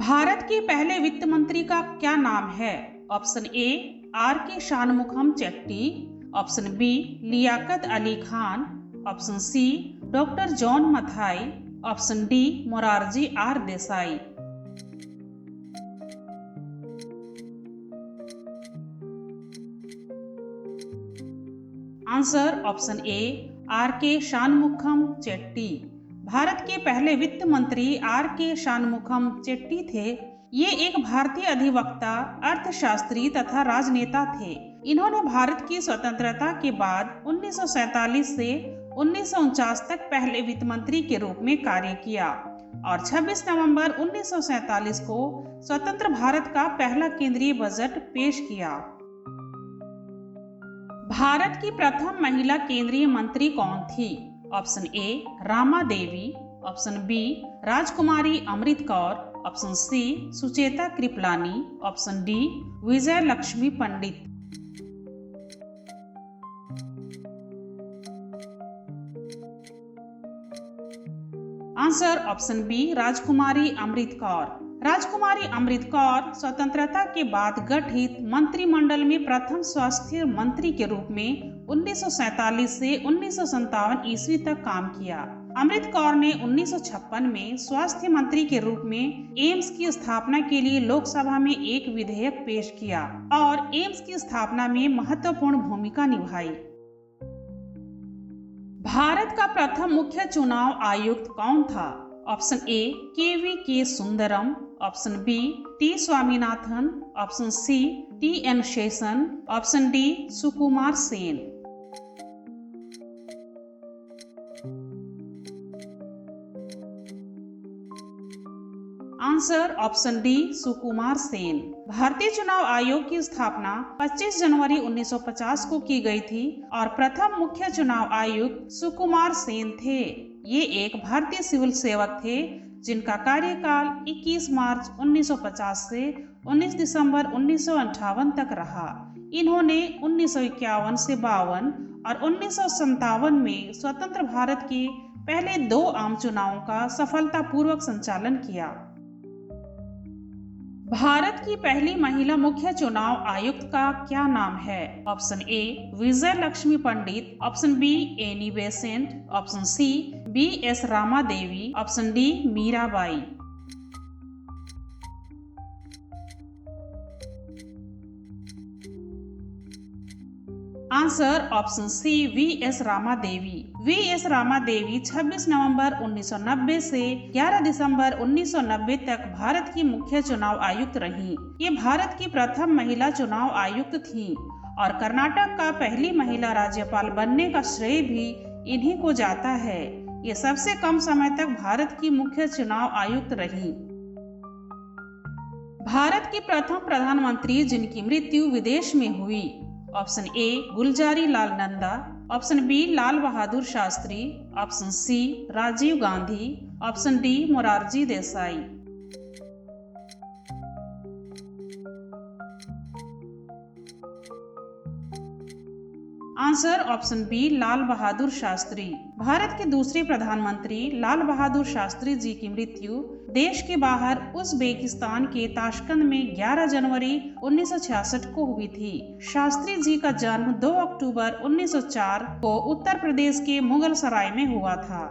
भारत के पहले वित्त मंत्री का क्या नाम है? Option A R K Shanmukham Chetty, option B Liaquat Ali Khan, option C doctor John Mathai, option D Morarji R Desai. Answer option A R K Shanmukham Chetty. Bharat के पहले वित्त मंत्री आर के शानमुखम चेट्टी थे। ये एक भारतीय अधिवक्ता, अर्थशास्त्री तथा राजनेता थे। इन्होंने भारत की स्वतंत्रता के बाद 1947 से 1949 तक पहले वित्त मंत्री के रूप में कार्य किया और 26 नवंबर 1947 को स्वतंत्र भारत का पहला केंद्रीय बजट पेश किया। भारत की प्रथम महिला केंद्रीय मंत्री कौन थी? Option A Rama Devi, option B Rajkumari Amrit Kaur, option C Sucheta Kripalani, option D Vijaya Lakshmi Pandit. Answer option B Rajkumari Amrit Kaur. राजकुमारी अमृत कौर स्वतंत्रता के बाद गठित मंत्रिमंडल में प्रथम स्वास्थ्य मंत्री के रूप में 1947 से 1957 ईस्वी तक काम किया। अमृत कौर ने 1956 में स्वास्थ्य मंत्री के रूप में एम्स की स्थापना के लिए लोकसभा में एक विधेयक पेश किया और एम्स की स्थापना में महत्वपूर्ण भूमिका निभाई। भारत का प्रथम मुख्य चुनाव आयुक्त कौन था? Option A K Sundaram, option B T Swaminathan, option C T N Seshan, option D Sukumar Sen. Answer option D Sukumar Sen. भारतीय चुनाव आयोग की स्थापना 25 जनवरी 1950 को की गई थी और प्रथम मुख्य चुनाव आयुक्त सुकुमार सेन थे। ये एक भारतीय सिविल सेवक थे जिनका कार्यकाल 21 मार्च 1950 से 19 दिसंबर 1958 तक रहा। इन्होंने 1951 से 52 और 1957 में स्वतंत्र भारत के पहले 2 आम चुनावों का सफलतापूर्वक संचालन किया। भारत की पहली महिला मुख्य चुनाव आयुक्त का क्या नाम है? Option A Vijaya Lakshmi Pandit, option B Annie Besant, option C B S Rama Devi, option D Mirabai. Answer option C V S Rama Devi. V S Rama Devi 26 नवंबर 1990 से 11 दिसंबर 1990 तक भारत की मुख्य चुनाव आयुक्त रहीं। ये भारत की प्रथम महिला चुनाव आयुक्त थीं और कर्नाटक का पहली महिला राज्यपाल बनने का श्रेय भी इन्हीं को जाता है। ये सबसे कम समय तक भारत की मुख्य चुनाव आयुक्त रहीं। भारत की प्रथम प्रधानमंत्री जिनकी मृत्यु विदेश में हुई। Option A Gulzari Lal Nanda, option B Lal Bahadur Shastri, option C Rajiv Gandhi, option D Morarji Desai. Answer option B Lal Bahadur Shastri. Bharat के दूसरे प्रधानमंत्री लाल बहादुर शास्त्री जी की मृत्यु देश के बाहर उज़्बेकिस्तान के ताशकंद में 11 जनवरी 1966 को हुई थी। शास्त्री जी का जन्म 2 अक्टूबर 1904 को उत्तर प्रदेश के मुगल सराय में हुआ था।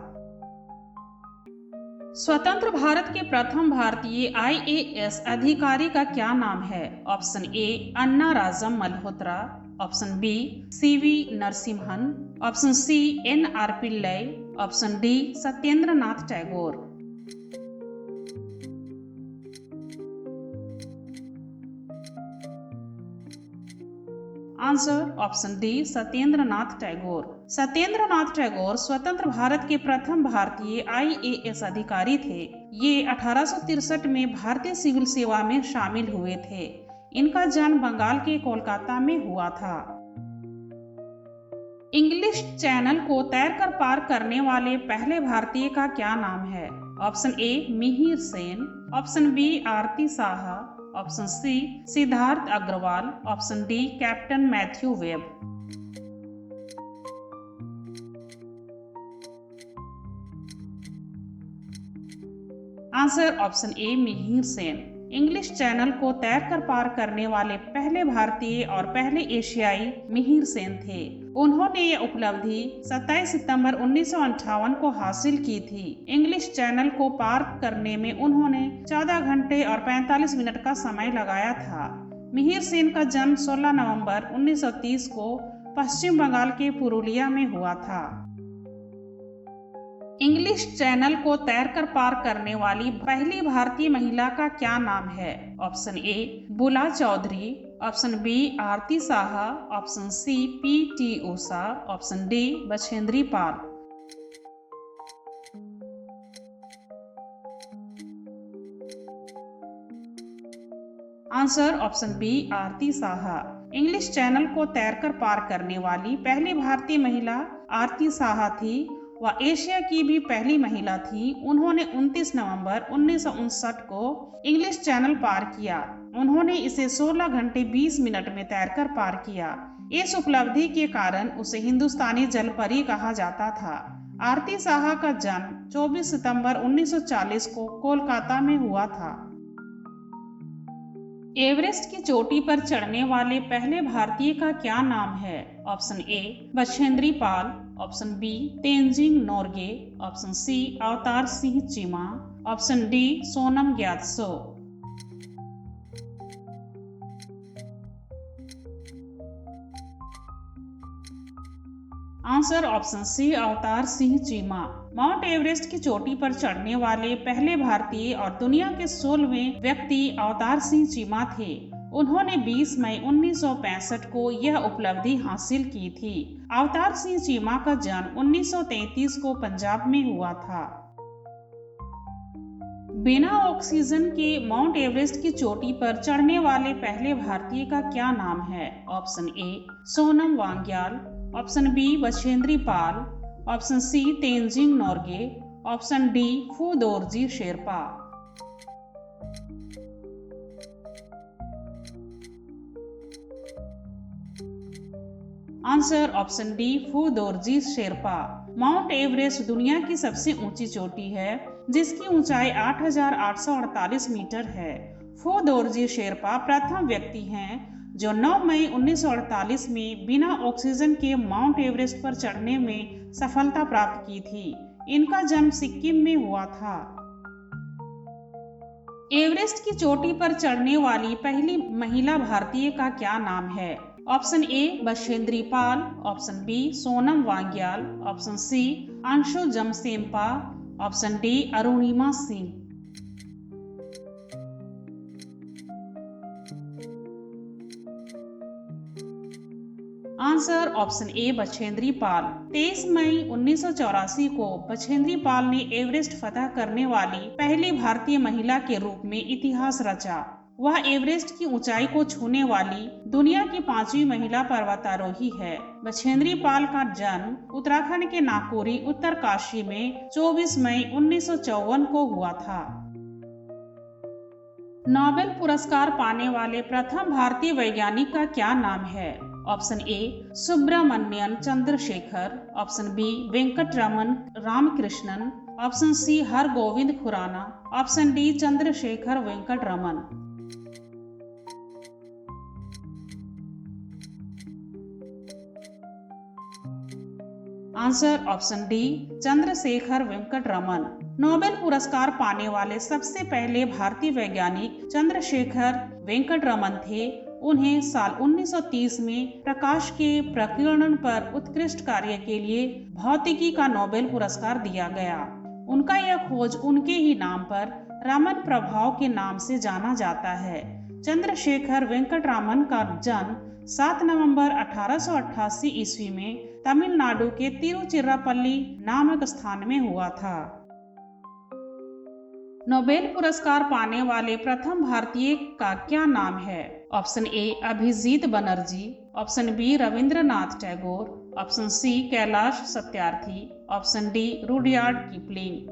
स्वतंत्र भारत के प्रथम भारतीय IAS अधिकारी का क्या नाम है? Option A Anna Rajam Malhotra, option B CV Narasimhan, option C NR Pillai, option D Satyendra Nath Tagore. Answer option D Satyendra Nath Tagore. Satyendra Nath Tagore स्वतंत्र भारत के प्रथम भारतीय IAS अधिकारी थे। ये 1863 में भारतीय सिविल सेवा में शामिल हुए थे। इनका जन्म बंगाल के कोलकाता में हुआ था। इंग्लिश चैनल को तैरकर पार करने वाले पहले भारतीय का क्या नाम है? Option A Mihir Sen, option B Aarti Saha, option C Siddharth Agarwal, option D captain Matthew Webb. Answer option A Mihir Sen. English Channel को तैरकर पार करने वाले पहले भारतीय और पहले एशियाई मिहिर सेन थे। उन्होंने ये उपलब्धि 27 सितंबर 1958 को हासिल की थी। इंग्लिश चैनल को पार करने में उन्होंने 14 घंटे और 45 मिनट का समय लगाया था। मिहिर सेन का जन्म 16 नवंबर 1930 को पश्चिम बंगाल के पुरुलिया में हुआ था। इंग्लिश चैनल को तैरकर पार करने वाली पहली भारतीय महिला का क्या नाम है? ऑप्शन ए बुला Chaudhary, option B Aarti Saha, option सी PT. Usha, option D Bachendri Pal. Answer option B Aarti Saha. English Channel को तैरकर पार करने वाली पहली भारतीय महिला आरती साहा थी। वह एशिया की भी पहली महिला थी। उन्होंने 29 नवंबर 1959 को इंग्लिश चैनल पार किया। उन्होंने इसे 16 घंटे 20 मिनट में तैरकर पार किया। इस उपलब्धि के कारण उसे हिंदुस्तानी जलपरी कहा जाता था। आरती साहा का जन्म 24 सितंबर 1940 को कोलकाता में हुआ था। एवरेस्ट की चोटी पर चढ़ने वाले पहले भारतीय का क्या नाम है? Option A Bachendri Pal, option B Tenzing Norgay, option C Avtar Singh Cheema, option D Sonam Gyatso. Answer option C Avtar Singh Cheema. Mount Everest की चोटी पर चढ़ने वाले पहले भारतीय और दुनिया के 16वें व्यक्ति अवतार सिंह चीमा थे। उन्होंने 20 मई 1965 को यह उपलब्धि हासिल की थी। अवतार सिंह चीमा का जन्म 1933 को पंजाब में हुआ था। बिना ऑक्सीजन के माउंट एवरेस्ट की चोटी पर चढ़ने वाले पहले भारतीय का क्या नाम है? Option A Sonam Wangyal, option B Bachendri Pal, option C Tenzing Norgay, option D Phu Dorji Sherpa. Answer option D Phu Dorji Sherpa. Mount Everest दुनिया की सबसे ऊंची चोटी है, जिसकी ऊंचाई 8,848 मीटर है। फू दोरजी शेरपा प्रथम व्यक्ति हैं जो 9 मई 1948 में बिना ऑक्सीजन के माउंट एवरेस्ट पर चढ़ने में सफलता प्राप्त की थी। इनका जन्म सिक्किम में हुआ था। एवरेस्ट की चोटी पर चढ़ने वाली पहली महिला भारतीय का क्या नाम है? Option A Bachendri Pal, option B Sonam Wangyal, option C Anshu Jamsenpa, option D Arunima Sinha. Answer option A Bachendri Pal. 23 मई 1984 को बछेंद्री पाल ने एवरेस्ट फतह करने वाली पहली भारतीय महिला के रूप में इतिहास रचा। वह एवरेस्ट की ऊंचाई को छूने वाली दुनिया की 5वीं महिला पर्वतारोही है। बछेंद्री पाल का जन्म उत्तराखंड के नाकोरी उत्तरकाशी में 24 मई 1954 को हुआ था। नोबेल पुरस्कार पाने वाले प्रथम भारतीय वैज्ञानिक का क्या नाम है? Option A Subrahmanyan Chandrasekhar, option B Venkataraman Ramakrishnan, option C Hargobind Khorana, option D Chandrasekhar Venkataraman. Answer option D Chandrasekhar Venkataraman. Nobel पुरस्कार पाने वाले सबसे पहले भारतीय वैज्ञानिक चंद्रशेखर वेंकटरमन थे। उन्हें साल 1930 में प्रकाश के प्रकीर्णन पर उत्कृष्ट कार्य के लिए भौतिकी का नोबेल पुरस्कार दिया गया। उनका यह खोज उनके ही नाम पर रमन प्रभाव के नाम से जाना जाता है। चंद्रशेखर वेंकटरमन का जन्म 7 नवंबर 1888 ईस्वी में तमिलनाडु के तिरुचिरापल्ली नामक स्थान में हुआ था। नोबेल पुरस्कार पाने वाले प्रथम भारतीय का क्या नाम है? Option A Abhijit Banerjee, option B Rabindranath Tagore, option C Kailash Satyarthi, option D Rudyard Kipling.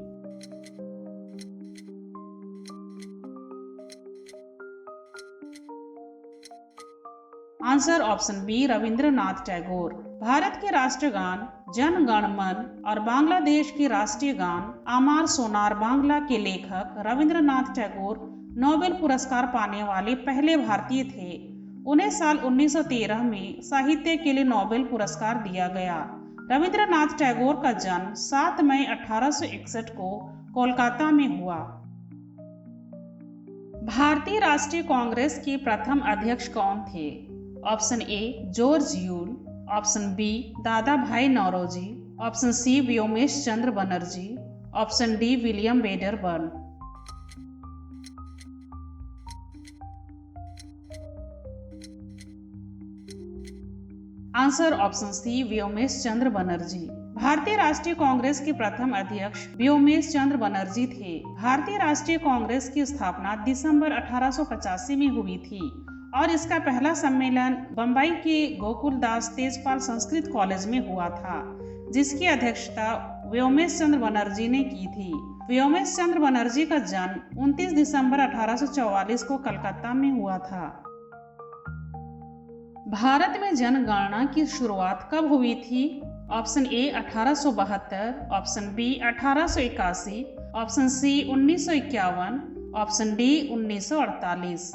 Answer option B Rabindranath Tagore. Bharat के राष्ट्रगान जन गण मन और बांग्लादेश के राष्ट्रीय गान आमार सोनार बांग्ला के लेखक रविंद्रनाथ टैगोर नोबेल पुरस्कार पाने वाले पहले भारतीय थे। उन्हें साल 1913 में साहित्य के लिए नोबेल पुरस्कार दिया गया। रविंद्रनाथ टैगोर का जन्म 7 मई 1861 को कोलकाता में हुआ। भारतीय राष्ट्रीय कांग्रेस के प्रथम अध्यक्ष कौन थे? Option A George Yule, option B Dadabhai Naoroji, option C Womesh Chandra Banerjee, option D William Wedderburn. Answer option C Womesh Chandra Banerjee. भारतीय राष्ट्रीय कांग्रेस के प्रथम अध्यक्ष व्योमेश चंद्र बनर्जी थे। भारतीय राष्ट्रीय कांग्रेस की स्थापना दिसंबर 1885 में हुई थी और इसका पहला सम्मेलन बम्बई के गोकुलदास तेजपाल संस्कृत कॉलेज में हुआ था, जिसकी अध्यक्षता व्योमेश चंद्र बनर्जी ने की थी। व्योमेश चंद्र बनर्जी का जन्म 29 दिसंबर 1844 को कलकत्ता में हुआ था। भारत में जनगणना की शुरुआत कब हुई थी? Option A 1872, option B 1881, option C 1951, option D 1948।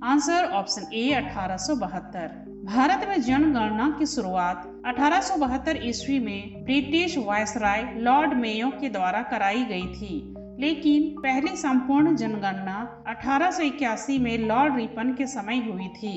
Answer option A 1872। Bharat में जनगणना की शुरुआत 1872 ईस्वी में ब्रिटिश वायसराय लॉर्ड मेयो के द्वारा कराई गई थी, लेकिन पहली संपूर्ण जनगणना 1881 में लॉर्ड रिपन के समय हुई थी।